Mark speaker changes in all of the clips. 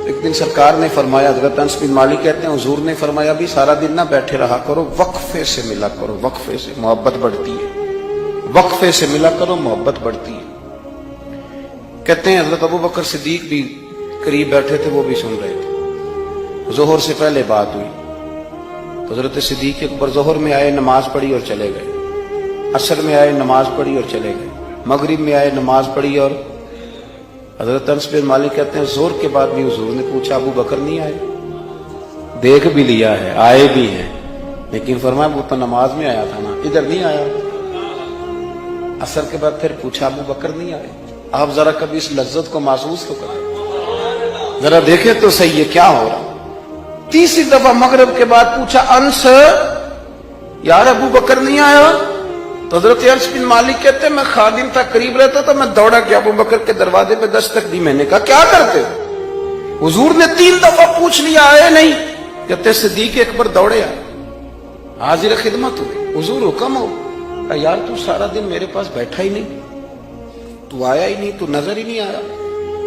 Speaker 1: ایک دن سرکار نے فرمایا، حضرت انس بن مالک کہتے ہیں حضور نے فرمایا بھی سارا دن نہ بیٹھے رہا کرو، وقفے سے ملا کرو، وقفے سے محبت بڑھتی ہے، وقفے سے ملا کرو محبت بڑھتی ہے۔ کہتے ہیں حضرت ابو بکر صدیق بھی قریب بیٹھے تھے، وہ بھی سن رہے تھے۔ ظہر سے پہلے بات ہوئی تو حضرت صدیق اکبر ظہر میں آئے، نماز پڑھی اور چلے گئے، عصر میں آئے، نماز پڑھی اور چلے گئے، مغرب میں آئے، نماز پڑھی اور حضرت انس بن مالک کہتے ہیں ظہر کے بعد بھی حضور نے پوچھا ابو بکر نہیں آئے؟ دیکھ بھی لیا ہے، آئے بھی ہیں، لیکن فرمایا وہ تو نماز میں آیا تھا نا، ادھر نہیں آیا۔ عصر کے بعد پھر پوچھا ابو بکر نہیں آئے؟ آپ ذرا کبھی اس لذت کو محسوس تو کریں، ذرا دیکھیں تو صحیح ہے کیا ہو رہا۔ تیسری دفعہ مغرب کے بعد پوچھا انس یار ابو بکر نہیں آیا؟ تو حضرت انس بن مالک کہتے ہیں میں خادم تھا، قریب رہتا تو میں دوڑا گیا ابو بکر کے دروازے پہ دستک دی، میں نے کہا کیا کرتے ہو؟ حضور نے 3 دفعہ پوچھ لیا آئے نہیں، کہتے صدیق اکبر دوڑے آئے، حاضر خدمت ہوئے، حضور حکم ہو۔ کہا یار تو سارا دن میرے پاس بیٹھا ہی نہیں، تو آیا ہی نہیں، تو نظر ہی نہیں آیا۔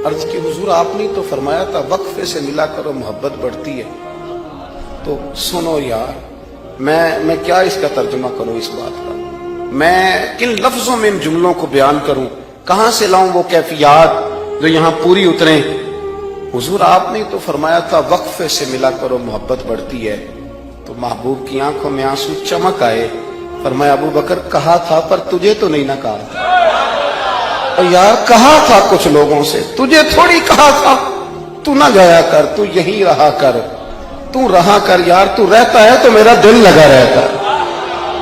Speaker 1: عرض کی حضور آپ نے تو فرمایا تھا وقفے سے ملا کرو محبت بڑھتی ہے۔ تو سنو یار، میں کیا اس کا ترجمہ کروں اس بات کا، میں کن لفظوں میں ان جملوں کو بیان کروں، کہاں سے لاؤں وہ کیفیات جو یہاں پوری اتریں۔ حضور آپ نے تو فرمایا تھا وقفے سے ملا کرو محبت بڑھتی ہے۔ تو محبوب کی آنکھوں میں آنسو چمک آئے، فرمایا ابو بکر کہا تھا پر تجھے تو نہیں نہ کہا تھا، اور یار کہا تھا کچھ لوگوں سے، تجھے تھوڑی کہا تھا تو نہ جایا کر، تو یہیں رہا کر، تو رہا کر یار، تو رہتا ہے تو میرا دل لگا رہتا ہے۔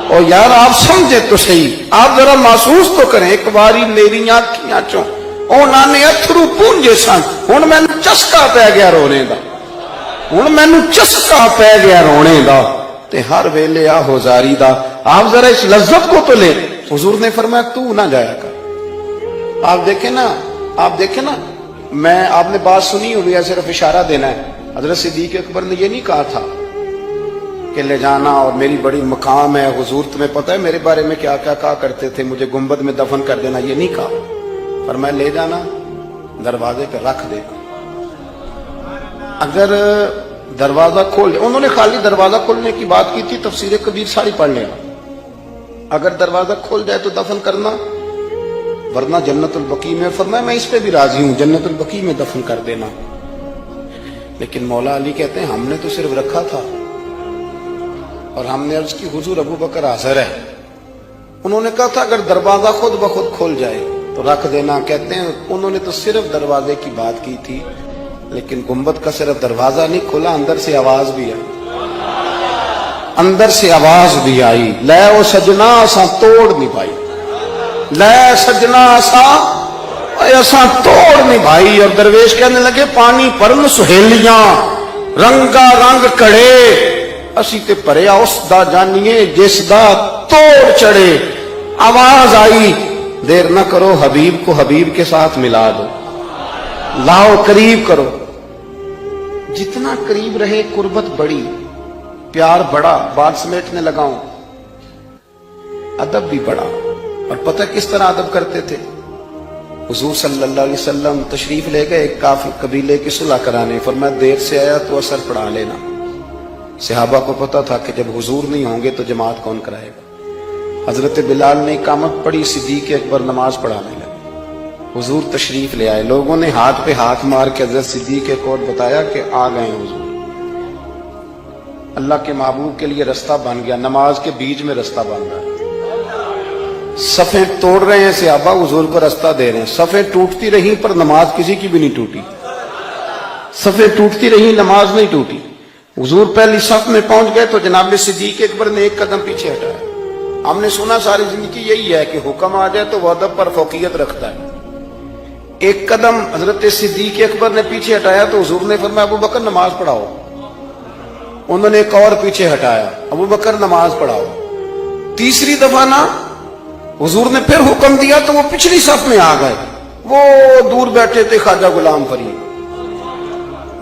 Speaker 1: اور یار آپ سمجھے تو صحیح، آپ ذرا محسوس تو کریں، ایک باری میری آنکھیاں چوں اونا نے اتھرو پونجے سن، ہن میں چسکا پہ گیا رونے دا، ہن میں چسکا پہ گیا رونے دا، تے ہر ویلے آ ہوزاری دا۔ آپ ذرا اس لذت کو تو لے۔ حضور نے فرمایا تو نہ جایا کر۔ آپ دیکھیں نا، میں آپ نے بات سنی ہوئی ہے، صرف اشارہ دینا ہے۔ حضرت صدیق اکبر نے یہ نہیں کہا تھا کہ لے جانا اور میری بڑی مقام ہے، حضور تمہیں پتہ ہے میرے بارے میں کیا کیا کہا کرتے تھے، مجھے گنبد میں دفن کر دینا، یہ نہیں کہا۔ پر میں لے جانا، دروازے پہ رکھ دینا، اگر دروازہ کھول دے، انہوں نے خالی دروازہ کھولنے کی بات کی تھی، تفسیر کبیر ساری پڑھ لینا، اگر دروازہ کھول جائے تو دفن کرنا، ورنہ جنت البقیع میں، فرمایا میں اس پہ بھی راضی ہوں، جنت البقیع میں دفن کر دینا۔ لیکن مولا علی کہتے ہیں ہم نے تو صرف رکھا تھا، اور ہم نے عرض کی حضور ابو بکر حاضر ہے، انہوں نے کہا تھا اگر دروازہ خود بخود کھل جائے تو رکھ دینا۔ کہتے ہیں انہوں نے تو صرف دروازے کی بات کی تھی، لیکن گنبد کا صرف دروازہ نہیں کھلا، اندر سے آواز بھی آئی، اندر سے آواز بھی آئی، لے او سجنا اساں توڑ نہیں پائی، لے سجنا اساں توڑ نہیں بھائی۔ اور درویش کہنے لگے پانی پرن سہیلیاں رنگا رنگ کڑے، اسی تے پریا اس دا جانیے جس دا توڑ چڑھے۔ آواز آئی دیر نہ کرو، حبیب کو حبیب کے ساتھ ملا دو، لاؤ قریب کرو۔ جتنا قریب رہے قربت بڑی، پیار بڑا، بات سمیٹنے لگاؤں، ادب بھی بڑا۔ اور پتہ کس طرح ادب کرتے تھے؟ حضور صلی اللہ علیہ وسلم تشریف لے گئے ایک کافر قبیلے کی صلح کرانے، فرمایا دیر سے آیا تو اثر پڑھا لینا۔ صحابہ کو پتا تھا کہ جب حضور نہیں ہوں گے تو جماعت کون کرائے گا۔ حضرت بلال نے اقامت پڑھی، صدیق اکبر نماز پڑھانے لگے، حضور تشریف لے آئے، لوگوں نے ہاتھ پہ ہاتھ مار کے حضرت صدیق کو بتایا کہ آ گئے ہیں حضور۔ اللہ کے محبوب کے لیے رستہ بن گیا، نماز کے بیچ میں رستہ بن رہا ہے، صفیں توڑ رہے ہیں صحابہ، حضور کو رستہ دے رہے ہیں، صفیں ٹوٹتی رہی پر نماز کسی کی بھی نہیں ٹوٹی، صفیں ٹوٹتی رہی نماز نہیں ٹوٹی۔ حضور پہلی صف میں پہنچ گئے تو جناب صدیق اکبر نے ایک قدم پیچھے ہٹایا۔ ہم نے سنا ساری زندگی یہی ہے کہ حکم آ جائے تو وہ ادب پر فوقیت رکھتا ہے۔ ایک قدم حضرت صدیق اکبر نے پیچھے ہٹایا تو حضور نے فرمایا ابو بکر نماز پڑھاؤ۔ انہوں نے ایک اور پیچھے ہٹایا، ابو بکر نماز پڑھاؤ۔ تیسری دفعہ نا حضور نے پھر حکم دیا تو وہ پچھلی صف میں آ گئے، وہ دور بیٹھے تھے خواجہ غلام فرید،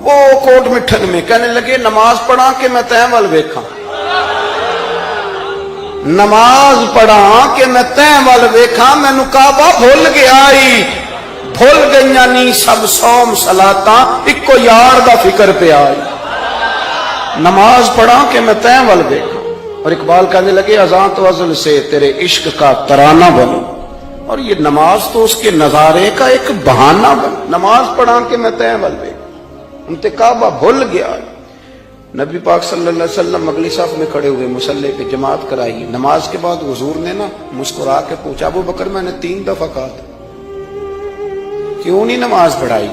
Speaker 1: وہ کوٹ مٹھن میں، کہنے لگے نماز پڑھا کہ میں تیں وال ویکھاں، نماز پڑھا کہ میں تیں وال ویکھاں، مینوں کعبہ بھول گیا آئی، بھول گئیاں نی سب سوم سلاتا اکو یار دا فکر پہ آئی نماز پڑھا کہ میں تیں ول دیکھا اور اقبال کہنے لگے اذان تو ازل سے تیرے عشق کا ترانہ بنو اور یہ نماز تو اس کے نظارے کا ایک بہانہ بن نماز پڑھا کہ میں تیں ول دیکھا انتقابہ بھول گیا نبی پاک صلی اللہ علیہ وسلم اگلی صف میں کھڑے ہوئے مصلی پہ جماعت کرائی نماز کے بعد حضور نے نا مسکرا کے پوچھا ابو بکر میں نے 3 دفعہ کہا تھا کیوں نہیں نماز پڑھائی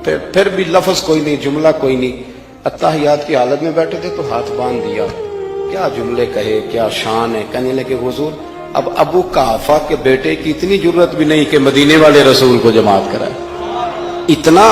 Speaker 1: پھر بھی لفظ کوئی نہیں جملہ کوئی نہیں اتحیات کی حالت میں بیٹھے تھے تو ہاتھ باندھ دیا کیا جملے کہے کیا شان ہے کہنے لگے حضور اب ابو قحافہ کے بیٹے کی اتنی ضرورت بھی نہیں کہ مدینے والے رسول کو جماعت کرائے اتنا